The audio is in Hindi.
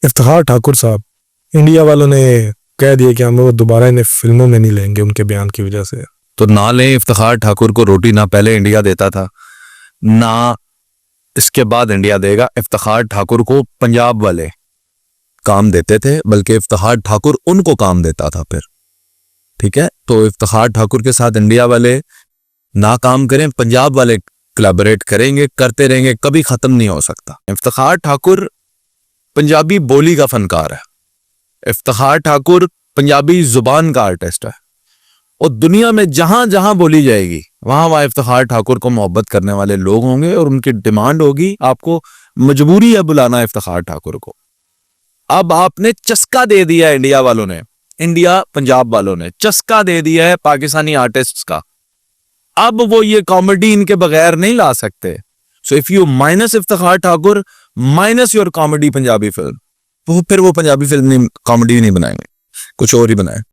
इफ्तिखार ठाकुर साहब, इंडिया वालों ने कह दिया कि हम वो दोबारा इन्हें फिल्मों में नहीं लेंगे उनके बयान की वजह से। तो ना लें। इफ्तिखार ठाकुर को रोटी ना पहले इंडिया देता था ना इसके बाद इंडिया देगा। इफ्तिखार ठाकुर को पंजाब वाले काम देते थे, बल्कि इफ्तिखार ठाकुर उनको काम देता था फिर। ठीक है, तो इफ्तिखार ठाकुर के साथ इंडिया वाले ना काम करें, पंजाब वाले कोलैबोरेट करेंगे, करते रहेंगे, कभी खत्म नहीं हो सकता। इफ्तिखार ठाकुर पंजाबी बोली का फनकार है। इफ्तिखार ठाकुर पंजाबी जुबान का आर्टिस्ट है और दुनिया में जहां जहां बोली जाएगी वहां वहां इफ्तिखार ठाकुर को मोहब्बत करने वाले लोग होंगे और उनकी डिमांड होगी। आपको मजबूरी है बुलाना इफ्तिखार ठाकुर को। अब आपने चस्का दे दिया इंडिया वालों ने, इंडिया पंजाब वालों ने चस्का दे दिया है पाकिस्तानी आर्टिस्ट्स का। अब वो ये कॉमेडी इनके बगैर नहीं ला सकते। So if you minus Iftikhar Thakur, minus your comedy Punjabi film, वो फिर वो पंजाबी फिल्म नहीं, कॉमेडी नहीं बनाएंगे, कुछ और ही बनाए।